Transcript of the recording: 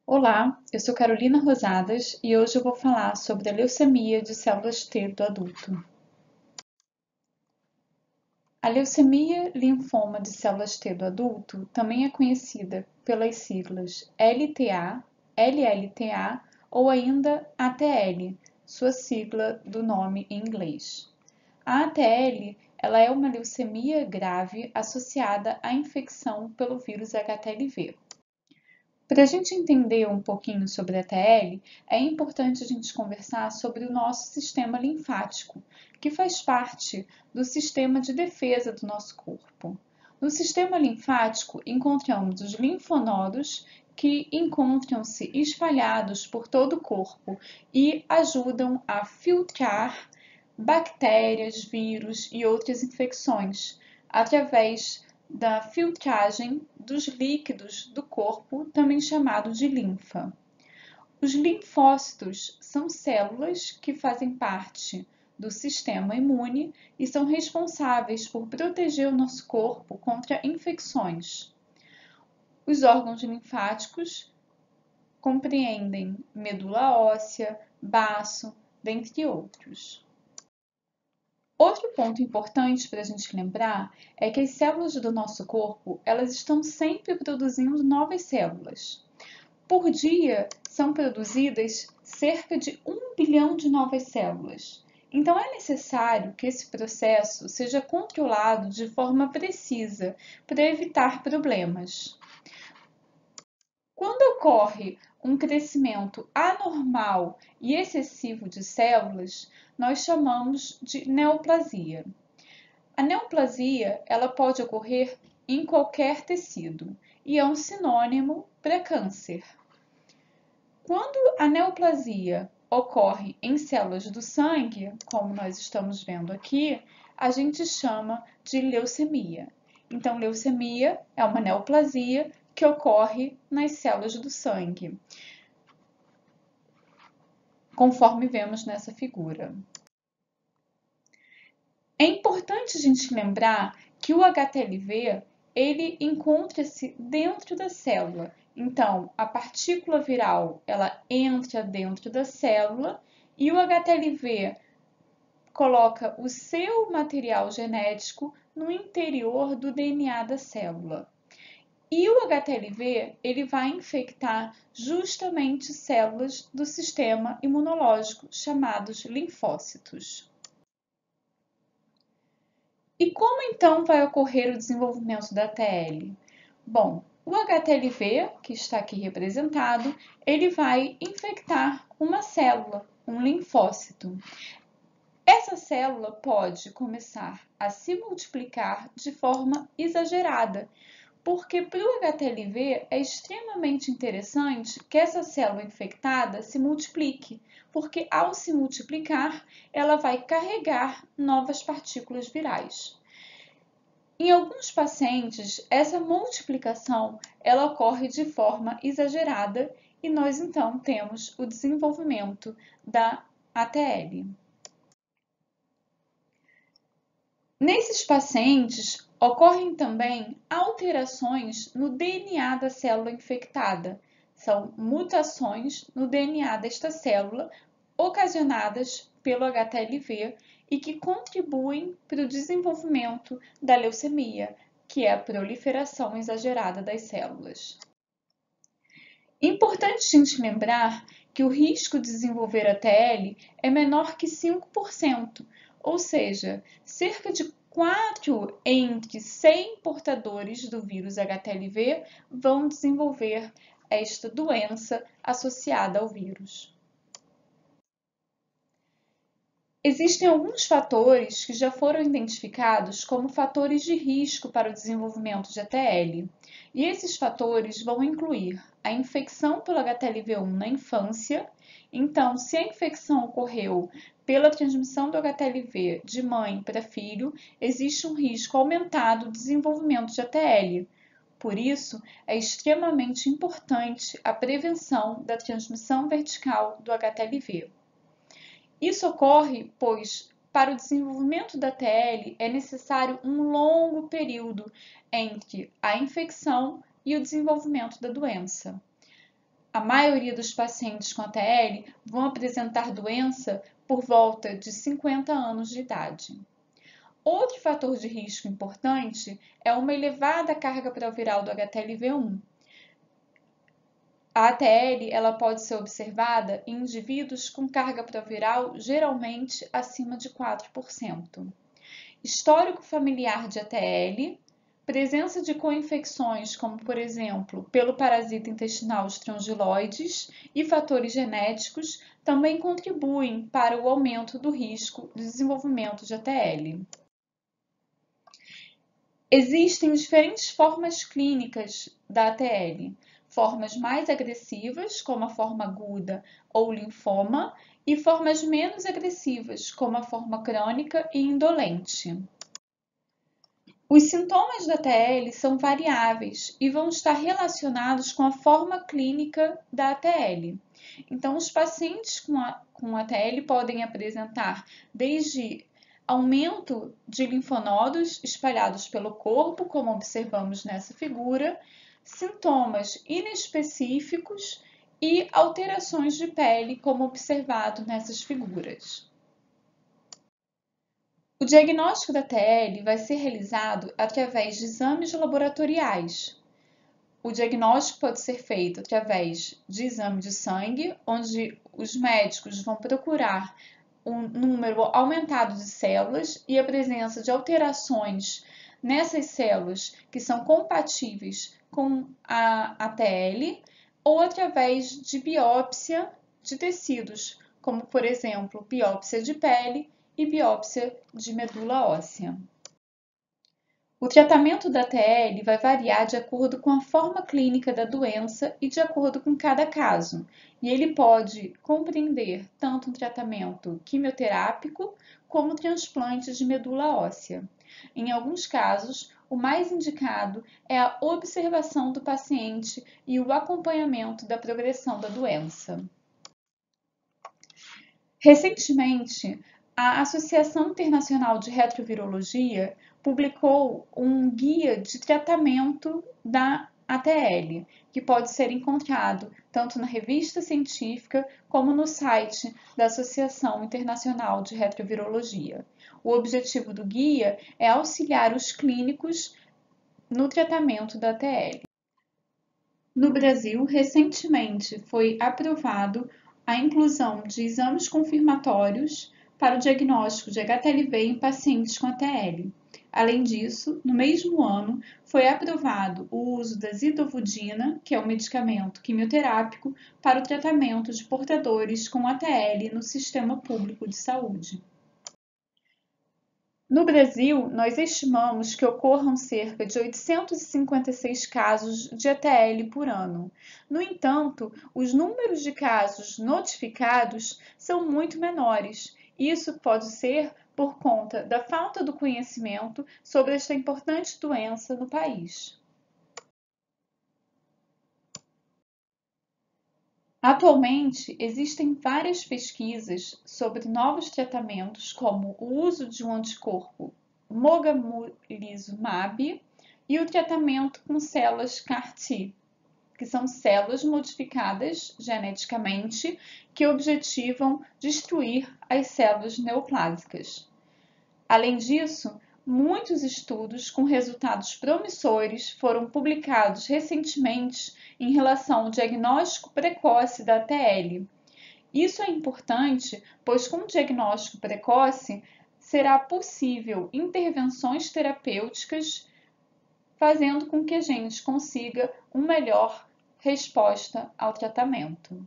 Olá, eu sou Carolina Rosadas e hoje eu vou falar sobre a leucemia de células T do adulto. A leucemia linfoma de células T do adulto também é conhecida pelas siglas LTA, LLTA ou ainda ATL, sua sigla do nome em inglês. A ATL ela é uma leucemia grave associada à infecção pelo vírus HTLV. Para a gente entender um pouquinho sobre a TL, é importante a gente conversar sobre o nosso sistema linfático, que faz parte do sistema de defesa do nosso corpo. No sistema linfático, encontramos os linfonodos, que encontram-se espalhados por todo o corpo e ajudam a filtrar bactérias, vírus e outras infecções através da filtragem dos líquidos do corpo, também chamado de linfa. Os linfócitos são células que fazem parte do sistema imune e são responsáveis por proteger o nosso corpo contra infecções. Os órgãos linfáticos compreendem medula óssea, baço, dentre outros. Outro ponto importante para a gente lembrar é que as células do nosso corpo, elas estão sempre produzindo novas células. Por dia, são produzidas cerca de 1 bilhão de novas células. Então, é necessário que esse processo seja controlado de forma precisa para evitar problemas. Quando ocorre um crescimento anormal e excessivo de células, nós chamamos de neoplasia. A neoplasia ela pode ocorrer em qualquer tecido e é um sinônimo para câncer. Quando a neoplasia ocorre em células do sangue, como nós estamos vendo aqui, a gente chama de leucemia. Então, leucemia é uma neoplasia que ocorre nas células do sangue, conforme vemos nessa figura. É importante a gente lembrar que o HTLV ele encontra-se dentro da célula. Então, a partícula viral ela entra dentro da célula e o HTLV coloca o seu material genético no interior do DNA da célula. E o HTLV ele vai infectar justamente células do sistema imunológico, chamados linfócitos. E como então vai ocorrer o desenvolvimento da TL? Bom, o HTLV, que está aqui representado, ele vai infectar uma célula, um linfócito. Essa célula pode começar a se multiplicar de forma exagerada, porque para o HTLV é extremamente interessante que essa célula infectada se multiplique, porque ao se multiplicar, ela vai carregar novas partículas virais. Em alguns pacientes, essa multiplicação ela ocorre de forma exagerada e nós então temos o desenvolvimento da ATL. Nesses pacientes, ocorrem também alterações no DNA da célula infectada. São mutações no DNA desta célula ocasionadas pelo HTLV e que contribuem para o desenvolvimento da leucemia, que é a proliferação exagerada das células. Importante a gente lembrar que o risco de desenvolver ATL é menor que 5%, ou seja, cerca de 4 entre 100 portadores do vírus HTLV vão desenvolver esta doença associada ao vírus. Existem alguns fatores que já foram identificados como fatores de risco para o desenvolvimento de ATL, e esses fatores vão incluir a infecção pelo HTLV1 na infância. Então, se a infecção ocorreu pela transmissão do HTLV de mãe para filho, existe um risco aumentado do desenvolvimento de ATL. Por isso, é extremamente importante a prevenção da transmissão vertical do HTLV. Isso ocorre pois, para o desenvolvimento da TL, é necessário um longo período entre a infecção e o desenvolvimento da doença. a maioria dos pacientes com ATL vão apresentar doença por volta de 50 anos de idade. Outro fator de risco importante é uma elevada carga proviral do HTLV1. A ATL ela pode ser observada em indivíduos com carga proviral geralmente acima de 4%. Histórico familiar de ATL, presença de co-infecções, como por exemplo, pelo parasita intestinal Strongyloides e fatores genéticos, também contribuem para o aumento do risco de desenvolvimento de ATL. Existem diferentes formas clínicas da ATL, formas mais agressivas, como a forma aguda ou linfoma, e formas menos agressivas, como a forma crônica e indolente. Os sintomas da ATL são variáveis e vão estar relacionados com a forma clínica da ATL. Então, os pacientes com ATL podem apresentar desde aumento de linfonodos espalhados pelo corpo, como observamos nessa figura, sintomas inespecíficos e alterações de pele, como observado nessas figuras. O diagnóstico da ATL vai ser realizado através de exames laboratoriais. O diagnóstico pode ser feito através de exame de sangue, onde os médicos vão procurar um número aumentado de células e a presença de alterações nessas células que são compatíveis com a ATL, ou através de biópsia de tecidos, como por exemplo, biópsia de pele e biópsia de medula óssea. O tratamento da ATL vai variar de acordo com a forma clínica da doença e de acordo com cada caso, e ele pode compreender tanto um tratamento quimioterápico como transplantes de medula óssea. Em alguns casos, o mais indicado é a observação do paciente e o acompanhamento da progressão da doença. Recentemente, a Associação Internacional de Retrovirologia publicou um guia de tratamento da ATL, que pode ser encontrado tanto na revista científica como no site da Associação Internacional de Retrovirologia. O objetivo do guia é auxiliar os clínicos no tratamento da ATL. No Brasil, recentemente foi aprovado a inclusão de exames confirmatórios para o diagnóstico de HTLV em pacientes com ATL. Além disso, no mesmo ano, foi aprovado o uso da zidovudina, que é um medicamento quimioterápico, para o tratamento de portadores com ATL no sistema público de saúde. No Brasil, nós estimamos que ocorram cerca de 856 casos de ATL por ano. No entanto, os números de casos notificados são muito menores. Isso pode ser por conta da falta do conhecimento sobre esta importante doença no país. Atualmente, existem várias pesquisas sobre novos tratamentos, como o uso de um anticorpo mogamulizumab e o tratamento com células CAR-T, que são células modificadas geneticamente que objetivam destruir as células neoplásicas. Além disso, muitos estudos com resultados promissores foram publicados recentemente em relação ao diagnóstico precoce da ATL. Isso é importante, pois com o diagnóstico precoce será possível intervenções terapêuticas, fazendo com que a gente consiga uma melhor resposta ao tratamento.